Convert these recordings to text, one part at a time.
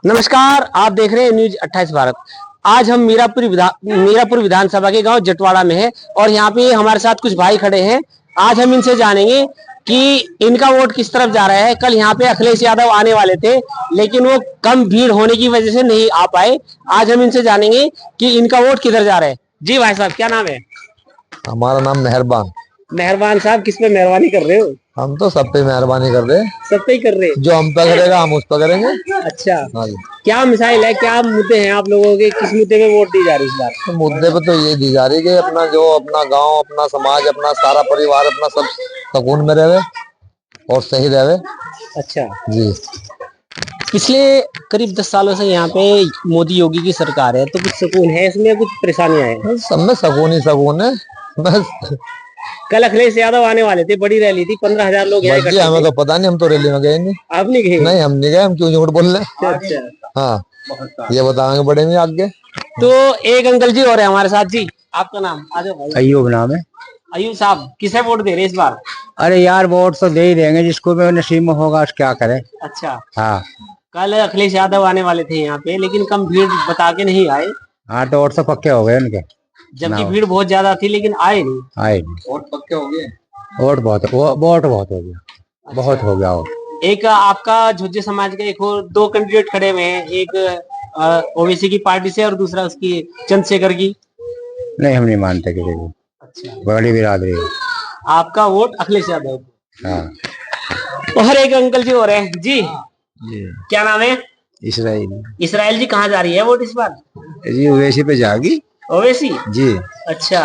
नमस्कार, आप देख रहे हैं न्यूज 28 भारत। आज हम मीरापुर विधानसभा के गांव जटवाड़ा में है और यहाँ पे हमारे साथ कुछ भाई खड़े हैं। आज हम इनसे जानेंगे कि इनका वोट किस तरफ जा रहा है। कल यहाँ पे अखिलेश यादव आने वाले थे, लेकिन वो कम भीड़ होने की वजह से नहीं आ पाए। आज हम इनसे जानेंगे कि इनका वोट किधर जा रहा है। जी भाई साहब, क्या नाम है? हमारा नाम मेहरबान। मेहरबान साहब, किस पे मेहरबानी कर रहे हो? हम तो सब पे मेहरबानी कर रहे हैं। सब पे ही कर रहे हैं? जो हम पे करेगा हम उस पे करेंगे। अच्छा, हाँ जी। क्या मिसाइल है, क्या मुद्दे हैं आप लोगों के? किस मुद्दे पे वोट दी जा रही है इस बार? तो मुद्दे पे तो ये दी जा रही है कि अपना गांव, अपना समाज, अपना सारा परिवार, अपना सब सुकून में रहे और सही रहे। अच्छा जी। पिछले करीब 10 सालों से यहाँ पे मोदी योगी की सरकार है, तो कुछ सुकून है इसमें, कुछ परेशानियां हैं? सब में सुकून ही सुकून है बस। कल अखिलेश यादव आने वाले थे, बड़ी रैली थी, 15,000 लोग जी, हमें तो पता नहीं, हम तो रैली में गए नहीं। आप नहीं गए? नहीं, हम नहीं गए। हम क्यों झूठ बोल रहे? अच्छा, हाँ, ये बताएंगे बड़े में आगे। तो एक अंकल जी और है हमारे साथ। जी, आपका नाम? आ जाओ भाई। अयूब नाम है। अयूब साहब, किसे वोट दे रहे इस बार? अरे यार, वोट तो दे ही देंगे, जिसको भी नसीब में होगा क्या करे। अच्छा, हाँ कल अखिलेश यादव आने वाले थे यहाँ पे, लेकिन कम भीड़ बता के नहीं आए। हाँ, तो वोट तो पक्के हो गए उनके। जबकि भीड़ बहुत ज्यादा थी, लेकिन आए नहीं। आए नहीं। वोट पक्के हो गए। वोट बहुत हो गया। बहुत हो गया वोट। एक आपका झुज्जे समाज का एक और 2 कैंडिडेट खड़े हुए हैं, एक ओबीसी की पार्टी से और दूसरा उसकी चंद्रशेखर की। नहीं, हम नहीं मानते किसी को। अच्छा, बड़ी बिरादरी है। आपका वोट अखिलेश यादव। हाँ। और एक अंकल जी और हैं। जी, क्या नाम है? इसराइल। इसराइल जी, कहाँ जा रही है वोट इस बार? जी, ओवैसी पे जाएगी। ओवैसी? जी। अच्छा,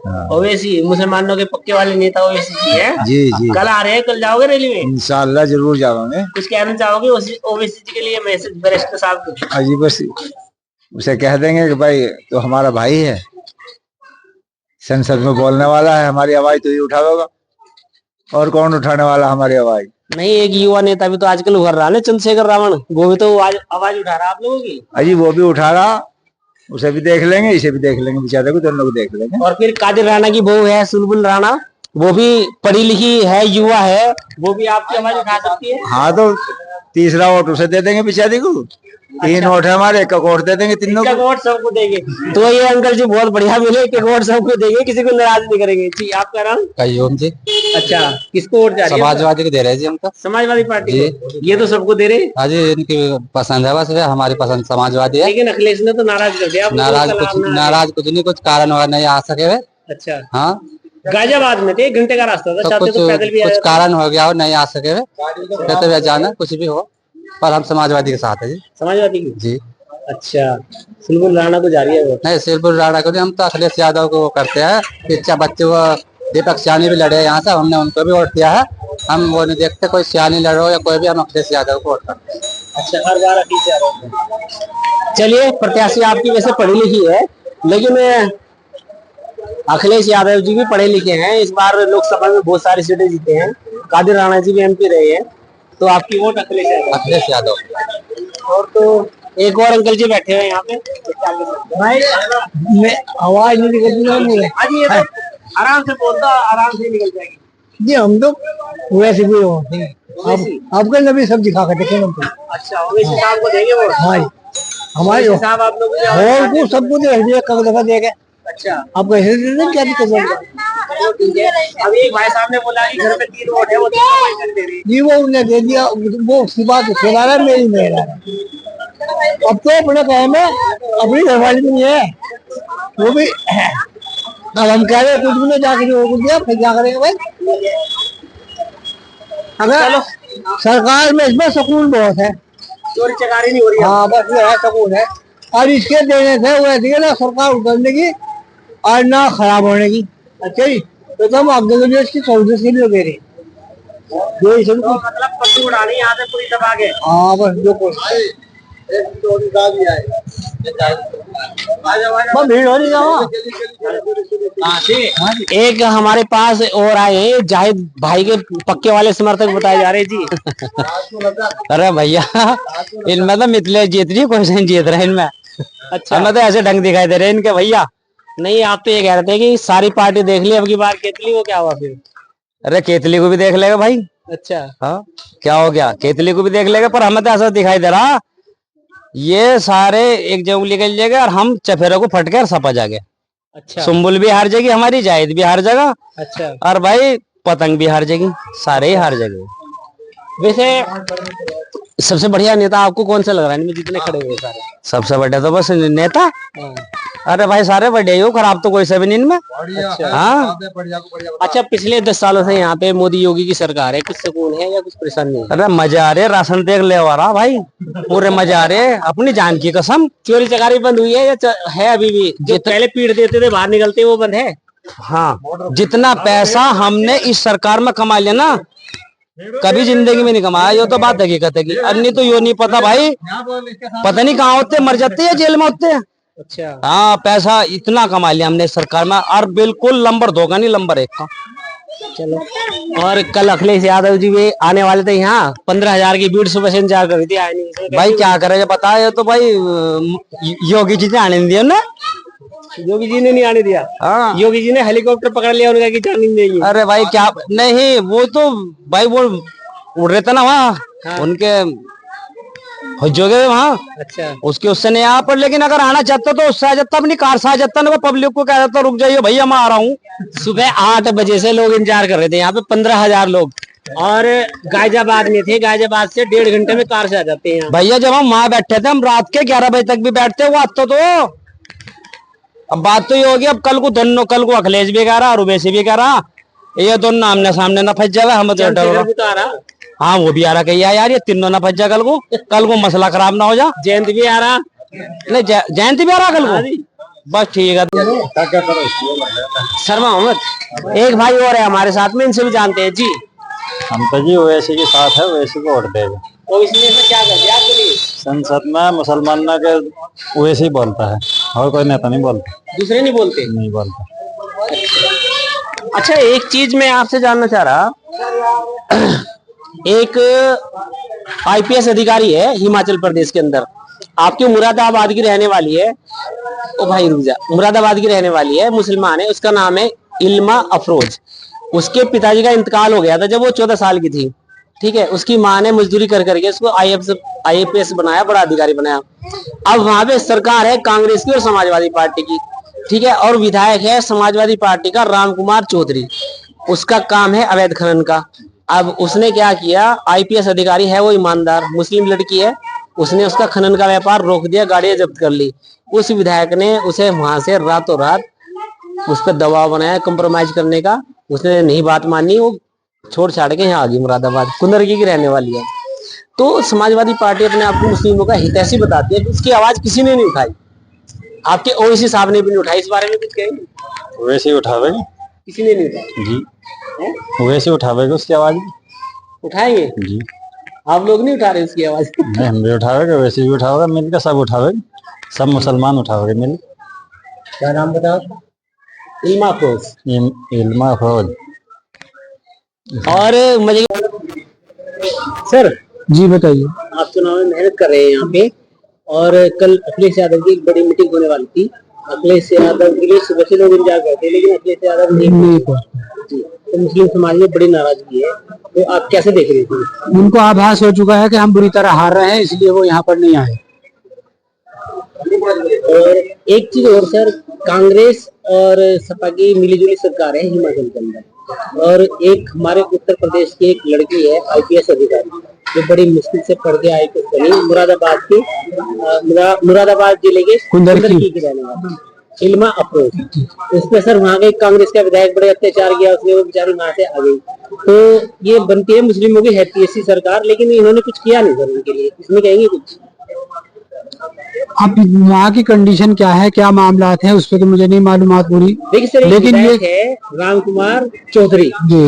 हाँ। ओवैसी मुसलमानों के पक्के वाले नेता ओवैसी जी है। जी जी। कल आ रहे हैं, कल जाओगे रैली में? इंशाल्लाह जरूर जाओगे। कुछ कहना चाहोगे ओवैसी जी के लिए, मैसेज बैरिस्टर साहब को? अजी बस उसे कह देंगे कि भाई तो हमारा भाई है, संसद में बोलने वाला है, हमारी आवाज तो ही उठावेगा, और कौन उठाने वाला हमारी आवाज? नहीं, एक युवा नेता भी तो आजकल उभर रहा है, चंद्रशेखर रावण, वो भी तो आवाज उठा रहा है आप लोगों की। अजी वो भी उठा रहा, उसे भी देख लेंगे, इसे भी देख लेंगे, बेचारे को दोनों को देख लेंगे। और फिर कादिर राणा की बहू है सुलबुल राणा, वो भी पढ़ी लिखी है, युवा है, वो भी आपकी आवाज उठा सकती है। हाँ, तो तीसरा वोट उसे दे देंगे बेचारी को। 3 वोट है हमारे, एक वोट दे देंगे, तीनों को वोट सबको देंगे। तो ये अंकल जी बहुत बढ़िया मिले, एक वोट सबको देंगे, किसी को नाराज नहीं करेंगे। जी, आपका नाम? कयूम जी। अच्छा, किसको वोट जा रही है? समाजवादी को दे रहे हैं जी हम तो। समाजवादी पार्टी को? ये तो सबको दे रहे। हाँ जी, इनकी पसंद है, बस हमारी पसंद समाजवादी है। लेकिन अखिलेश ने तो नाराज कर दिया। नाराज कुछ नहीं, कुछ कारण वगैरह नहीं आ सके वे। अच्छा, हाँ, गाजियाबाद में थे, 1 घंटे का रास्ता था, तो तो पैदल भी कुछ कारण हो गया और नहीं आ सके वे, कहते हुए जाना कुछ भी हो, पर हम समाजवादी के साथ है जी। समाजवादी की? जी। अच्छा, सुलबुल राणा को जा रही है वो? नहीं, सुलबुल राणा को नहीं, हम तो अखिलेश यादव को करते हैं। इच्छा बच्चे वो दीपक सियानी भी लड़े यहाँ से, हमने उनको भी वोट दिया है। हम वो नहीं देखते कोई सियानी लड़ो या कोई भी, हम अखिलेश यादव को वोट करते हैं। अच्छा, हर बार अखिलेश यादव। चलिए, प्रत्याशी आपकी वैसे पढ़ी लिखी है, लेकिन अखिलेश यादव जी भी पढ़े लिखे हैं। इस बार लोकसभा में बहुत सारी सीटें जीते हैं, कादिर राणा जी भी एमपी रहे हैं, तो आपकी वोट अखिलेश यादव? अखिलेश यादव। और तो एक और अंकल जी बैठे हुए यहाँ पे भाई, मैं आवाज नहीं निकलती। आज ये तो आराम से बोलता, आराम से निकल जाएगी। जी, हम तो वैसे भी होते हैं, आपका नबी सब दिखा कर देखेंगे हम तो। अच्छा, ओवैसी साहब को देंगे वोट? हाँ, हमारे साहब आप लोग को सबको देख दिया, कब दफा देखे। अच्छा, आप कैसे क्या दिक्कत है? अभी एक भाई साहब ने बोला कि घर में 3 वोट है, वो दे रही। जी, वो उन्हें दे दिया, वो उसकी बात खेला रहा है, मेरी मेरा। अब तो अपने कहे में अपनी घरवाली में नहीं है वो भी। अब हम कह रहे कुछ भी नहीं, जाकर वो दिया, फिर क्या करेंगे भाई? अगर सरकार में इसमें सुकून बहुत है, चोरी चकारी नहीं हो रही। हाँ, बस ये है, सुकून है। और इसके देने थे वो ऐसी ना सरकार उतरने की और ना खराब होने की। अच्छा जी, तो तुम आगे के लिए इसकी सौदे से भी दे रहे तो मतलब पट्टी उड़ानी यहाँ से पूरी दबा के। हाँ, बस जो कुछ भीड़ हो रही है। एक हमारे पास और आए हैं, जाहिद भाई के पक्के वाले समर्थक बताए जा रहे जी। अरे भैया, इनमें तो मिथिलेश जीत रही, क्वेश्चन जीत रहे इनमें। अच्छा, हमें तो ऐसे ढंग दिखाई दे रहे हैं इनके भैया। नहीं, आप तो ये कह रहे थे कि सारी पार्टी देख ली, अब की बार केतली, वो क्या हुआ फिर? अरे केतली को भी देख लेगा भाई। अच्छा, हाँ, क्या हो गया, केतली को भी देख लेगा, पर हमें तो ऐसा दिखाई दे रहा ये सारे एक जगह निकल जाएगा और हम चफेरे को फटके और सपा जागे। अच्छा सुम्बुल भी हार जाएगी हमारी, जायद भी हार जाएगा, अच्छा। और भाई पतंग भी हार जाएगी, सारे ही हार जाएंगे। वैसे सबसे बढ़िया नेता आपको कौन सा लग रहा है इनमें जितने खड़े हुए सारे? सबसे बड़े तो बस नेता। हाँ। अरे भाई सारे बड़े ही हो, खराब तो कोई सभी नहीं इनमें। हाँ अच्छा, पिछले 10 सालों से यहाँ पे मोदी योगी की सरकार है, कुछ सुकून है या कुछ परेशानी है? अरे मजा आ रहे, राशन देख ले आ रहा भाई, पूरे मजा आ रहे, अपनी जान की कसम। चोरी चकारी बंद हुई है या है अभी भी? जो पहले पीट देते थे बाहर निकलते वो बंद है? हाँ, जितना पैसा हमने इस सरकार में कमा लिया ना, कभी जिंदगी में नहीं कमाया। ये तो बात हकीकत है कि अन्य तो यो नहीं पता भाई, पता नहीं कहाँ होते, मर जाते हैं, जेल में होते हैं। अच्छा हाँ, पैसा इतना कमा लिया हमने इस सरकार में, और बिल्कुल नंबर 2 का नहीं, नंबर 1 का। चलो। और कल अखिलेश यादव जी भी आने वाले थे यहाँ, 15,000 की भीड़ सुबह से इंतजार कर रही थी, आए नहीं। भाई क्या करे बता, ये तो भाई योगी जी ने आने नहीं दिया ना। योगी जी ने नहीं आने दिया? हाँ, योगी जी ने हेलीकॉप्टर पकड़ लिया, उनका कि जाने नहीं देंगे। अरे भाई क्या नहीं, वो तो भाई वो उड़ रहे थे ना वहाँ। हाँ। उनके जोगे वहाँ। अच्छा उसके उससे नहीं आ पर, लेकिन अगर आना चाहता तो उससे आ जाता, अपनी कार से आ जाता ना, पब्लिक को कह देता रुक जाइए भैया मैं आ रहा हूँ। सुबह 8 बजे से लोग इंतजार कर रहे थे यहाँ पे, 15,000 लोग, और गाजियाबाद में थे। गाजियाबाद से 1.5 घंटे में कार से आ जाते हैं यहाँ। भैया जब हम वहाँ बैठे थे, हम रात के 11 बजे तक भी बैठते, वो आता तो। अब बात तो ये होगी, अब कल को दोनों, कल को अखिलेश भी कह रहा और उवैसी भी कह रहा, ये दोनों आमने सामने ना फंस जाए, हम तो डर भी तो आ रहा। हाँ वो भी आ रहा, कहिए यार ये तीनों ना फंस जाए, कल को मसला खराब ना हो जा। जयंत भी आ रहा। नहीं जयंती भी आ रहा कल को, बस ठीक है। शर्मा मोहम्मद, एक भाई और है हमारे साथ में, इनसे भी जानते हैं जी। हम तो जी ओवैसी के साथ है, ओवैसी को वोट देगा। ओवैसी ने ऐसा क्या कर दिया आपके लिए? संसद में मुसलमान के ओवैसी बोलता है, और कोई नेता नहीं बोलता। दूसरे नहीं बोलते? नहीं बोलता। अच्छा, एक चीज मैं आपसे जानना चाह रहा, एक IPS अधिकारी है हिमाचल प्रदेश के अंदर, आपके मुरादाबाद की रहने वाली है। ओ भाई रुक जा, मुरादाबाद की रहने वाली है, मुसलमान है, उसका नाम है इल्मा अफरोज। उसके पिताजी का इंतकाल हो गया था जब वो 14 साल की थी, ठीक है। उसकी माँ ने मजदूरी कर करके उसको IPS बनाया, बड़ा अधिकारी बनाया। अब वहां पे सरकार है कांग्रेस की और समाजवादी पार्टी की, ठीक है, और विधायक है समाजवादी पार्टी का रामकुमार चौधरी। उसका काम है अवैध खनन का। अब उसने क्या किया, IPS अधिकारी है वो ईमानदार, मुस्लिम लड़की है, उसने उसका खनन का व्यापार रोक दिया, गाड़ियां जब्त कर ली। उस विधायक ने उसे वहां से रातों रात उस पर दबाव बनाया कंप्रोमाइज करने का, उसने नहीं बात मानी, वो छोड़ छाड़ के यहाँ आ गई। मुरादाबाद कुंदरगी की रहने वाली है। तो समाजवादी पार्टी अपने आप को मुस्लिमों का हितैषी बताती है, उसकी आवाज किसी ने नहीं उठाई, आपके ओवैसी साहब ने भी नहीं उठाई। इस बारे में कुछ कहेंगे? ओवैसी उठावेगी, किसी ने नहीं उठाई जी ओवैसी उठावेगी उसकी आवाज उठाएंगे जी। आप लोग नहीं उठा रहे उसकी आवाज? नहीं, हम भी उठावेंगे, ओवैसी भी उठावेगा, मिलकर सब उठावेंगे, सब मुसलमान उठावेंगे मिल। क्या नाम बताओ? इल्मा अफरोज। इल्मा अफरोज। और मुझे सर जी बताइए। आप चुनाव में मेहनत कर रहे हैं यहाँ पे, और कल अखिलेश यादव की एक बड़ी मीटिंग होने वाली थी। अखिलेश यादव के लिए सुबह से लोग इंतजार करते हैं, लेकिन अखिलेश यादव नहीं जी, तो मुस्लिम समाज में बड़ी नाराजगी है, तो आप कैसे देख रहे थे? उनको आभास हो चुका है कि हम बुरी तरह हार रहे हैं, इसलिए वो यहाँ पर नहीं आए। और एक चीज और सर, कांग्रेस और सपा की मिलीजुली सरकार है हिमाचल के अंदर, और एक हमारे उत्तर प्रदेश की एक लड़की है IPS अधिकारी, जो बड़ी मुश्किल से पढ़ के IPS बनी, मुरादाबाद के मुरादाबाद जिले के कुंदरकी की रहने वाली इल्मा अफरोज। उस पर सर वहाँ के कांग्रेस का विधायक बड़े अत्याचार किया उसने, वो बेचारी वहां से आ गई। तो ये बनती है मुस्लिमों की हैप्पीएसी सरकार, लेकिन इन्होंने कुछ किया नहीं सर उनके लिए, इसमें कहेंगे कुछ? अब वहाँ की कंडीशन क्या है, क्या मामला है, उस पर तो मुझे नहीं मालूमात पूरी। देखिए सर, लेकिन ये है रामकुमार चौधरी जी,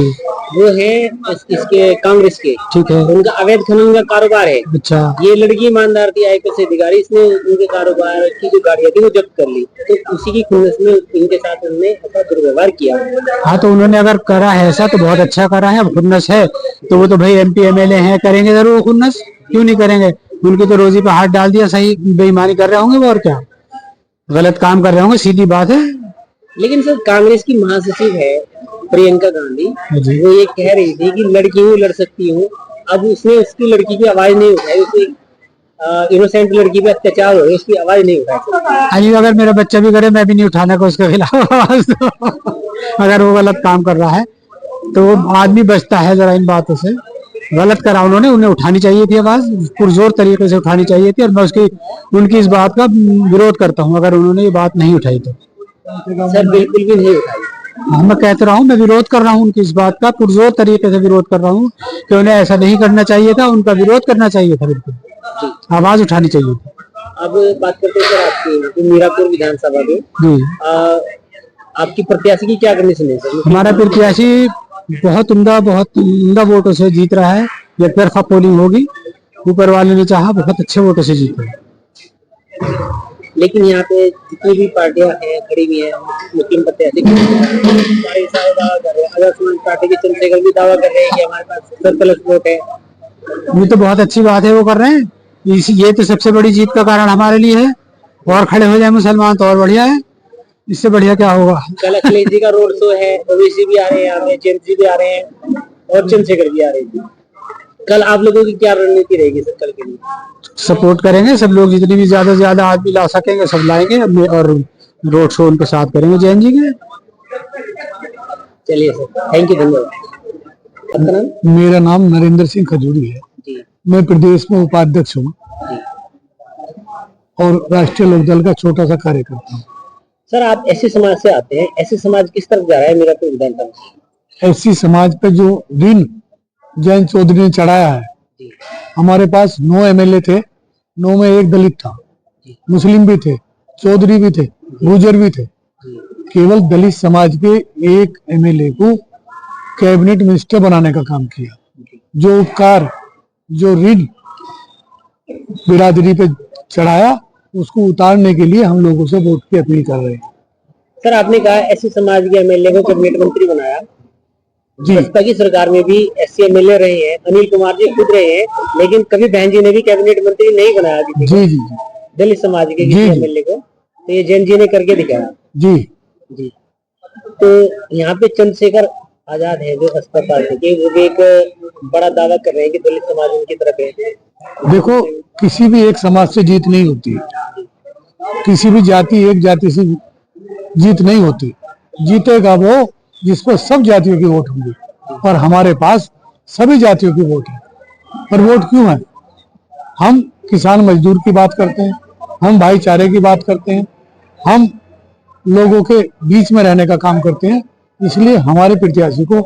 वो है इसके कांग्रेस के, ठीक है, उनका अवैध खनन का कारोबार है। अच्छा, ये लड़की ईमानदार थी IPS अधिकारी, इसने उनके कारोबार की जो गाड़ियां थी वो जब्त कर ली, तो उसी की खुन्नस में इनके साथ उन्होंने ऐसा दुर्व्यवहार किया। हाँ तो उन्होंने अगर करा है ऐसा तो बहुत अच्छा करा है। अब खुन्नस है तो वो तो भाई MP MLA हैं, करेंगे जरूर खुन्नस, क्यों नहीं करेंगे। उनकी तो रोजी पे हाथ डाल दिया, सही बेईमानी कर रहे होंगे वो, और क्या गलत काम कर रहे होंगे, सीधी बात है। लेकिन सर कांग्रेस की महासचिव है प्रियंका गांधी, वो ये कह रही थी कि लड़की हूँ लड़ सकती हूँ। अब उसने उसकी लड़की की आवाज नहीं उठाई, उसे इनोसेंट लड़की पे अत्याचार हो रहा है, उसकी आवाज नहीं उठाई। अजी अगर मेरा बच्चा भी करे मैं भी नहीं उठाने का उसके खिलाफ आवाज। अगर वो गलत काम कर रहा है तो वो आदमी बचता है जरा इन बातों से। गलत करा उन्होंने, उन्हें उठानी चाहिए थी आवाज, पुरजोर तरीके से उठानी चाहिए थी, और मैं उनकी इस बात का विरोध करता हूँ अगर उन्होंने ये बात नहीं उठाई तो। सर बिल्कुल भी नहीं उठाई। हाँ, मैं कहते रहा हूँ, मैं विरोध कर रहा हूँ उनकी इस बात का, पुरजोर तरीके से विरोध कर रहा हूँ कि उन्हें ऐसा नहीं करना चाहिए था, उनका विरोध करना चाहिए था, बिल्कुल आवाज उठानी चाहिए थी। अब बात करते हैं सर आपकी मीरापुर विधानसभा में। जी, आपकी प्रत्याशी की क्या कंडीशन है सर? हमारा प्रत्याशी बहुत उम्दा वोटों से जीत रहा है। एक तरफा पोलिंग होगी, ऊपर वाले ने चाहा बहुत अच्छे वोटों से जीते। लेकिन यहाँ पे जितनी भी पार्टियां हैं खड़ी हुई हैं, मुस्लिम प्रत्याशी सारे दावा कर रहे हैं, आजाद समाज पार्टी के चंद्रशेखर भी दावा कर रहे हैं कि हमारे पास 70+ वोट है। ये तो बहुत अच्छी बात है वो कर रहे हैं, ये तो सबसे बड़ी जीत का कारण हमारे लिए है। और खड़े हो जाए मुसलमान तो और बढ़िया है, इससे बढ़िया क्या होगा। कल अखिलेश जी का रोड शो है, ओवैसी भी आ रहे हैं, यहाँ पे जेम्स जी भी आ रहे हैं और चंद्रशेखर भी आ रहे हैं। कल आप लोगों की क्या रणनीति रहेगी सर कल के लिए? सपोर्ट करेंगे सब लोग, जितनी भी ज्यादा से ज्यादा आदमी ला सकेंगे सब लाएंगे, और रोड शो उनके साथ करेंगे जैन जी के। चलिए सर, थैंक यू, धन्यवाद। आपका नाम? मेरा नाम नरेंद्र सिंह खजूरी है जी। मैं प्रदेश में उपाध्यक्ष हूँ और राष्ट्रीय लोकदल का छोटा सा कार्यकर्ता हूँ। सर आप ऐसे समाज से आते हैं, ऐसे समाज किस तरफ जा रहा है मीरापुर विधानसभा? ऐसी समाज पे जो ऋण जयंत चौधरी ने चढ़ाया है, हमारे पास 9 MLA थे, 9 में एक दलित था, मुस्लिम भी थे, चौधरी भी थे, गुर्जर भी थे। केवल दलित समाज के एक MLA को कैबिनेट मिनिस्टर बनाने का काम किया। जो उपकार, जो ऋण बिरादरी पे चढ़ाया, उसको उतारने के लिए हम लोगों से वोट की अपील कर रहे हैं। सर आपने कहा ऐसे समाज के MLA को कैबिनेट मंत्री बनाया, जी बसपा की सरकार में भी ऐसे MLA रहे हैं, अनिल कुमार जी खुद रहे हैं, लेकिन कभी बहन जी ने भी कैबिनेट मंत्री नहीं बनाया किसी को, जी जी दलित समाज के किसी MLA को, तो ये जैन जी ने करके दिखाया। जी जी। तो यहाँ पे चंद्रशेखर आजाद है जो बसपा पार्टी के, वो भी एक बड़ा दावा कर रहे हैं कि दलित समाज उनकी तरफ है। देखो, किसी भी एक समाज से जीत नहीं होती, किसी भी जाति एक जाति से जीत नहीं होती। जीतेगा वो जिसको सब जातियों की वोट होंगी, और हमारे पास सभी जातियों की वोट है। पर वोट क्यों है? हम किसान मजदूर की बात करते हैं, हम भाईचारे की बात करते हैं, हम लोगों के बीच में रहने का काम करते हैं, इसलिए हमारे प्रत्याशी को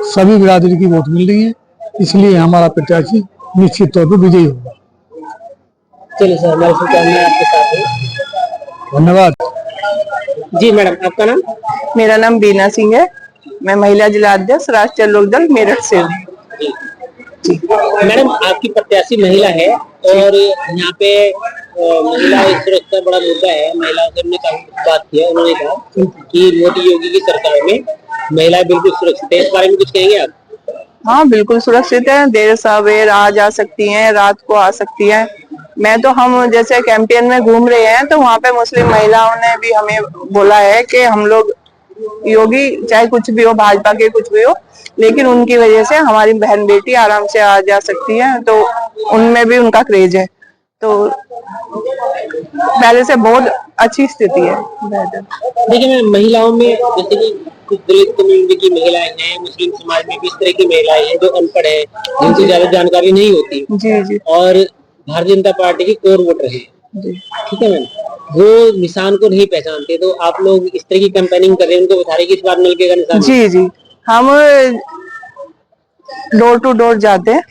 सभी बिरादरी की वोट मिल रही है, इसलिए हमारा प्रत्याशी निश्चित तौर पर विजयी होगा। चलिए सर, हमारे शुभकामनाएं आपके साथ हैं। धन्यवाद। जी मैडम, आपका नाम? मेरा नाम बीना सिंह है, मैं महिला जिला अध्यक्ष राष्ट्रीय लोकदल मेरठ से हूँ। मैडम आपकी प्रत्याशी महिला है और यहाँ पे महिला सुरक्षा बड़ा मुद्दा है, महिलाओं से हमने काफी बात की है। उन्होंने कहा कि मोदी योगी की सरकार में महिलाएं बिल्कुल सुरक्षित है, इस बारे में कुछ कहेंगे आप? हाँ बिल्कुल सुरक्षित है, देर सवेर आ जा सकती हैं, रात को आ सकती हैं। मैं तो हम जैसे कैंपेन में घूम रहे हैं तो वहाँ पे मुस्लिम महिलाओं ने भी हमें बोला है कि हम लोग योगी चाहे कुछ भी हो, भाजपा के कुछ भी हो, लेकिन उनकी वजह से हमारी बहन बेटी आराम से आ जा सकती है, तो उनमें भी उनका क्रेज है। तो पहले से बहुत अच्छी स्थिति है। देखिए महिलाओं में जैसे कि कुछ दलित कम्युनिटी की महिलाएं हैं, मुस्लिम समाज में भी इस तरह की महिलाएं हैं जो अनपढ़ है, जिनसे ज्यादा जानकारी नहीं होती जी जी, और भारतीय जनता पार्टी की कोर वोटर है, ठीक है मैम, वो निशान को नहीं पहचानते, तो आप लोग इस तरह की कैंपेनिंग कर रहे हैं, उनको बता रहे कि इस बार नलके का निशान? जी जी, हम डोर टू डोर जाते हैं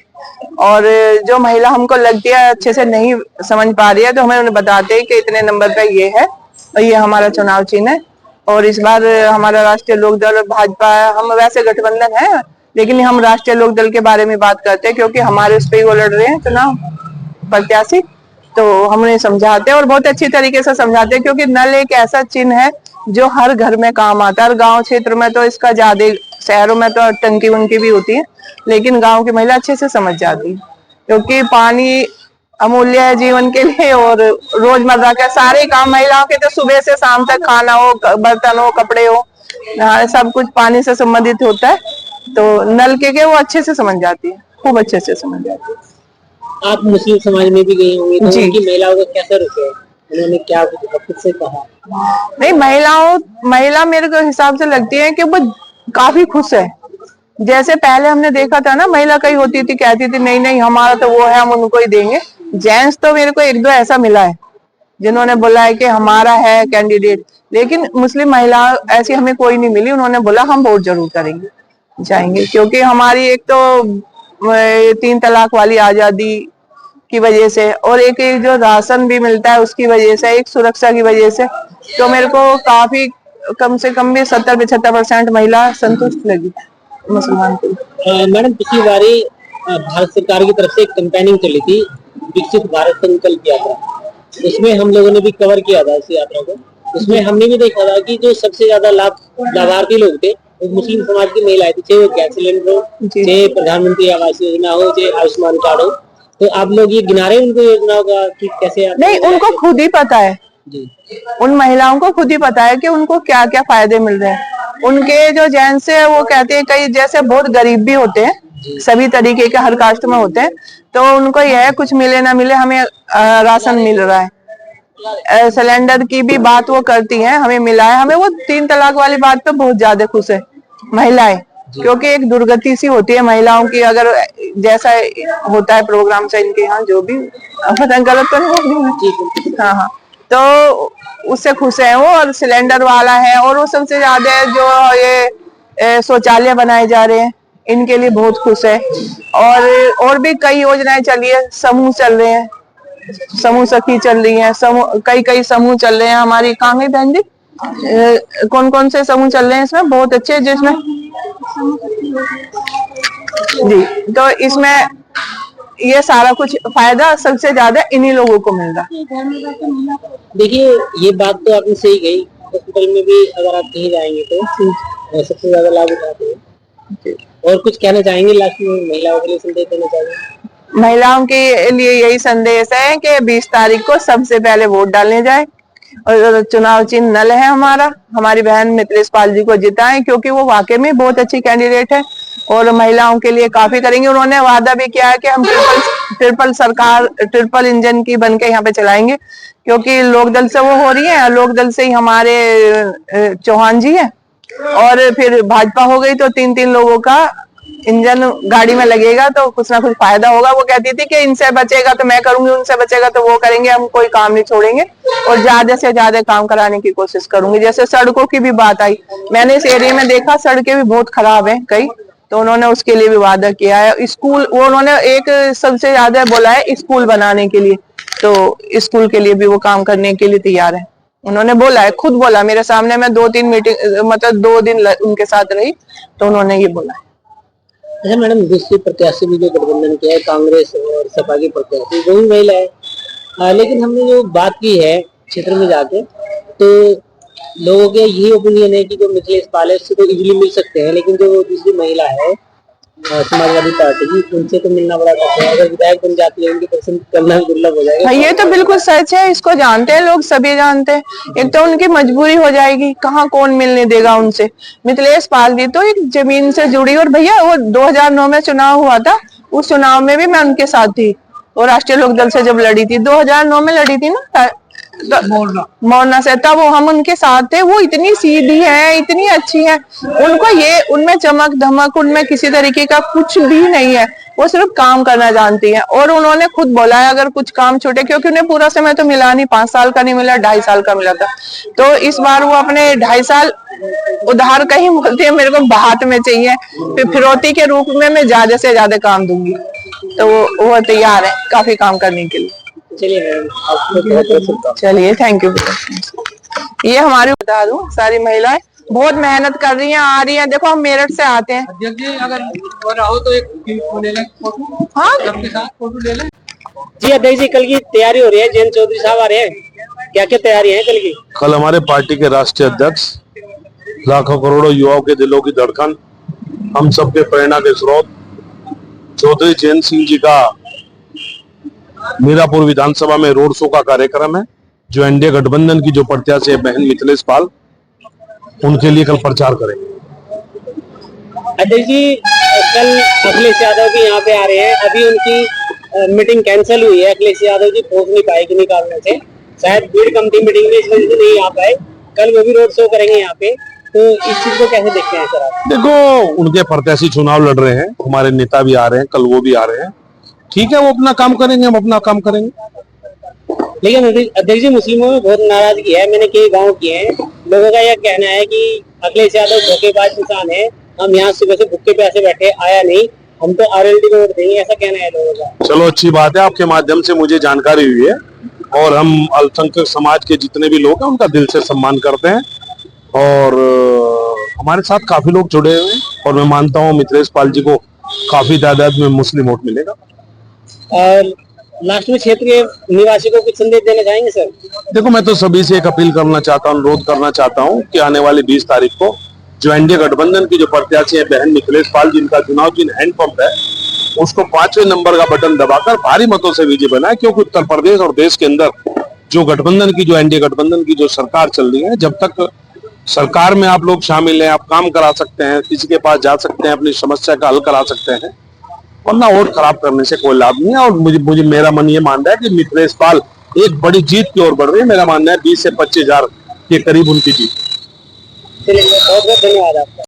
और जो महिला हमको लगती है अच्छे से नहीं समझ पा रही है तो हमें उन्हें बताते हैं कि इतने नंबर पे ये है और ये हमारा चुनाव चिन्ह है। और इस बार हमारा राष्ट्रीय लोकदल भाजपा, हम वैसे गठबंधन है लेकिन हम राष्ट्रीय लोकदल के बारे में बात करते हैं क्योंकि हमारे उस पर वो लड़ रहे हैं चुनाव प्रत्याशी, तो हम उन्हें समझाते हैं और बहुत अच्छी तरीके से समझाते हैं क्योंकि नल एक ऐसा चिन्ह है जो हर घर में काम आता है। और गाँव क्षेत्र में तो इसका ज्यादा, शहरों में तो टंकी वंकी भी होती है, लेकिन गांव की महिला अच्छे से समझ जाती है क्योंकि पानी अमूल्य है जीवन के लिए और रोजमर्रा के सारे काम महिलाओं के तो सुबह से शाम तक खाना हो, बर्तन हो, कपड़े हो, सब कुछ पानी से संबंधित होता है। तो नल के वो अच्छे से समझ जाती है, खूब अच्छे से समझ जाती है। आप मुस्लिम समाज में भी गई होंगी, तो जी। उनकी महिलाओं को कैसे रुके, उन्होंने क्या खुद से कहा? नहीं, महिला मेरे को हिसाब से लगती है कि वो काफी खुश है। जैसे पहले हमने देखा था ना, महिला कई होती थी, कहती थी नहीं नहीं हमारा तो वो है, हम उनको ही देंगे। जेंट्स तो मेरे को एक दो ऐसा मिला है जिन्होंने बोला है कि हमारा है कैंडिडेट, लेकिन मुस्लिम महिला ऐसी हमें कोई नहीं मिली। उन्होंने बोला हम वोट जरूर करेंगे, जाएंगे, क्योंकि हमारी एक तो 3 तलाक वाली आजादी की वजह से, और एक जो राशन भी मिलता है उसकी वजह से, एक सुरक्षा की वजह से, तो मेरे को काफी कम से कम भी 70-75% महिला संतुष्ट लगी मुसलमान को। मैडम, पिछली बारी भारत सरकार की तरफ से एक कैंपेनिंग चली थी, विकसित भारत संकल्प यात्रा, उसमें हम लोगों ने भी कवर किया था इस यात्रा को। उसमें हमने भी देखा था कि जो सबसे ज्यादा लाभार्थी लोग थे वो मुस्लिम समाज की महिलाएं थी, चाहे वो गैस सिलेंडर हो, चाहे प्रधानमंत्री आवास योजना हो, चाहे आयुष्मान कार्ड हो। तो आप लोग ये गिना रहे हैं उनको योजनाओं का कि कैसे? नहीं, उनको खुद ही पता है जी। उन महिलाओं को खुद ही पता है कि उनको क्या क्या फायदे मिल रहे हैं। उनके जो जेंट्स है वो कहते हैं, कई जैसे बहुत गरीब भी होते हैं, सभी तरीके के हर कास्ट में होते हैं, तो उनको यह है कुछ मिले ना मिले हमें राशन मिल रहा है। सिलेंडर की भी बात वो करती हैं, हमें मिला है। हमें वो 3 तलाक वाली बात पे बहुत ज्यादा खुश है महिलाएं, क्योंकि एक दुर्गति सी होती है महिलाओं की, अगर जैसा होता है प्रोग्राम से इनके यहाँ, जो भी गलत तो नहीं होती। हाँ हाँ, तो उससे खुश है वो। और सिलेंडर वाला है, और वो सबसे ज्यादा जो ये शौचालय बनाए जा रहे हैं इनके लिए बहुत खुश है। और भी कई योजनाएं चली है, समूह चल रहे हैं, समूह सखी चल रही है, समूह कई समूह चल रहे हैं हमारी। कहाँ गई बहन जी? कौन कौन से समूह चल रहे हैं इसमें? बहुत अच्छे, जिसमें जी, तो इसमें ये सारा कुछ फायदा सबसे ज्यादा इन्हीं लोगों को मिल रहा। देखिए, ये बात तो आपने सही कही, हॉस्पिटल में भी अगर आप कहीं जाएंगे तो सबसे ज्यादा लाभ उठाते हैं। और कुछ कहना चाहेंगे लास्ट में, महिलाओं के लिए संदेश देना चाहेंगे? महिलाओं के लिए यही संदेश है कि 20 तारीख को सबसे पहले वोट डालने जाए, और चुनाव चिन्ह नल है हमारा, हमारी बहन मिथिलेश पाल जी को जिताएं, क्योंकि वो वाकई में बहुत अच्छी कैंडिडेट है और महिलाओं के लिए काफी करेंगे। उन्होंने वादा भी किया है कि हम ट्रिपल इंजन की बनके यहाँ पे चलाएंगे, क्योंकि लोकदल से वो हो रही है, लोकदल से ही हमारे चौहान जी है, और फिर भाजपा हो गई तो 3-3 लोगों का इंजन गाड़ी में लगेगा, तो कुछ ना कुछ फायदा होगा। वो कहती थी कि इनसे बचेगा तो मैं करूंगी, उनसे बचेगा तो वो करेंगे, हम कोई काम नहीं छोड़ेंगे और ज्यादा से ज्यादा काम कराने की कोशिश करूंगी। जैसे सड़कों की भी बात आई, मैंने इस एरिया में देखा सड़कें भी बहुत खराब है कई, तो उन्होंने उसके लिए भी वादा किया है। स्कूल, वो उन्होंने एक सबसे ज्यादा बोला है स्कूल बनाने के लिए, तो स्कूल के लिए भी वो काम करने के लिए तैयार है। उन्होंने बोला है, खुद बोला मेरे सामने, मैं 2-3 मीटिंग, मतलब 2 दिन उनके साथ रही, तो उन्होंने ये बोला। अच्छा मैडम, दूसरी प्रत्याशी भी जो गठबंधन किया है, कांग्रेस और सपा की प्रत्याशी, वो भी महिला है, लेकिन हमने जो बात की है क्षेत्र में जाके, तो लोगों के यही ओपिनियन है कि जो मिथिलेश पाल है उससे तो इजीली मिल सकते हैं, लेकिन जो दूसरी महिला है समाजवादी पार्टी की, उनसे तो मिलना बड़ा कठिन है। अगर विधायक बन जाती है उनके दर्शन करना दुर्लभ हो जाएगा। ये तो बिल्कुल सच है, इसको जानते हैं लोग, सभी जानते हैं। एक तो उनकी मजबूरी हो जाएगी, कहाँ कौन मिलने देगा उनसे। मिथिलेश पाल जी तो एक जमीन से जुड़ी, और भैया वो 2009 में चुनाव हुआ था, उस चुनाव में भी मैं उनके साथ थी, और राष्ट्रीय लोकदल से जब लड़ी थी 2009 में लड़ी थी ना मोरना से, तब हम उनके साथ थे। वो इतनी सीधी है, इतनी अच्छी है, उनको ये, उनमें चमक धमक, उनमें किसी तरीके का कुछ भी नहीं है, वो सिर्फ काम करना जानती है। और उन्होंने खुद बोला है अगर कुछ काम छूटे, क्योंकि उन्हें पूरा समय तो मिला नहीं, 5 साल का नहीं मिला, 2.5 साल का मिला था, तो इस बार वो अपने 2.5 साल उधार कहीं बोलते हैं, मेरे को बात में चाहिए, फिर फिरौती के रूप में मैं ज्यादा से ज्यादा काम दूंगी, तो वो तैयार है काफी काम करने के लिए। चलिए, थैंक यू। ये हमारी, बता दूं, सारी महिलाएं बहुत मेहनत कर रही हैं, आ रही हैं। देखो हम मेरठ से आते हैं। हाँ जी अध्यक्ष जी, कल की तैयारी हो रही है, जयंत चौधरी साहब आ रहे हैं, क्या क्या तैयारी है कल की? कल हमारे पार्टी के राष्ट्रीय अध्यक्ष, लाखों करोड़ों युवाओं के दिलों की धड़कन, हम सबके प्रेरणा के स्रोत चौधरी जयंत सिंह जी का मीरापुर विधानसभा में रोड शो का कार्यक्रम है, जो एनडीए गठबंधन की जो प्रत्याशी है बहन मिथिलेश पाल, उनके लिए कल प्रचार करेंगे। अध्यक्ष जी, कल अखिलेश यादव भी यहाँ पे आ रहे हैं, अभी उनकी मीटिंग कैंसिल हुई है, अखिलेश यादव जी पहुंच नहीं पाएगी निकालने से, शायद भीड़ कम थी मीटिंग में, इस वजह से नहीं आ पाए। कल वो भी रोड शो करेंगे यहाँ पे, तो इस चीज को कैसे देखते हैं सर आप? देखो, उनके प्रत्याशी चुनाव लड़ रहे हैं, हमारे नेता भी आ रहे हैं, कल वो भी आ रहे हैं, ठीक है, वो अपना काम करेंगे, हम अपना काम करेंगे। लेकिन अध्यक्ष जी, मुस्लिमों में बहुत नाराजगी है, मैंने कई गाँव किए हैं, लोगों का यह कहना है कि अखिलेश यादव धोखेबाज इंसान है, हम यहाँ सुबह से भूखे प्यासे बैठे, आया नहीं, हम तो आरएलडी को वोट देंगे, ऐसा कहना है लोगों का। चलो, अच्छी बात है, आपके माध्यम से मुझे जानकारी हुई है, और हम अल्पसंख्यक समाज के जितने भी लोग हैं उनका दिल से सम्मान करते हैं, और हमारे साथ काफी लोग जुड़े हुए हैं, और मैं मानता हूँ मिथिलेश पाल जी को काफी तादाद में मुस्लिम वोट मिलेगा। और लास्ट में क्षेत्र के निवासी को कुछ संदेश देना चाहेंगे सर? देखो, मैं तो सभी से एक अपील करना चाहता हूँ, अनुरोध करना चाहता हूँ कि आने वाली 20 तारीख को जो एनडीए गठबंधन की जो प्रत्याशी है बहन मिथिलेश पाल, जिनका चुनाव चिन्ह हैंडपंप है, उसको 5वें नंबर का बटन दबाकर भारी मतों से विजय बनाए, क्योंकि उत्तर प्रदेश और देश के अंदर जो गठबंधन की, जो एनडीए गठबंधन की जो सरकार चल रही है, जब तक सरकार में आप लोग शामिल हैं, आप काम करा सकते हैं, किसी के पास जा सकते हैं, अपनी समस्या का हल करा सकते हैं, वरना वोट खराब करने से कोई लाभ नहीं है। और मुझे मेरा मन ये मान रहा है कि मिथिलेश पाल एक बड़ी जीत की ओर बढ़ रही है। मेरा मानना है 20 से 25 हजार के करीब उनकी जीत। चलिए, बहुत बहुत धन्यवाद आपका।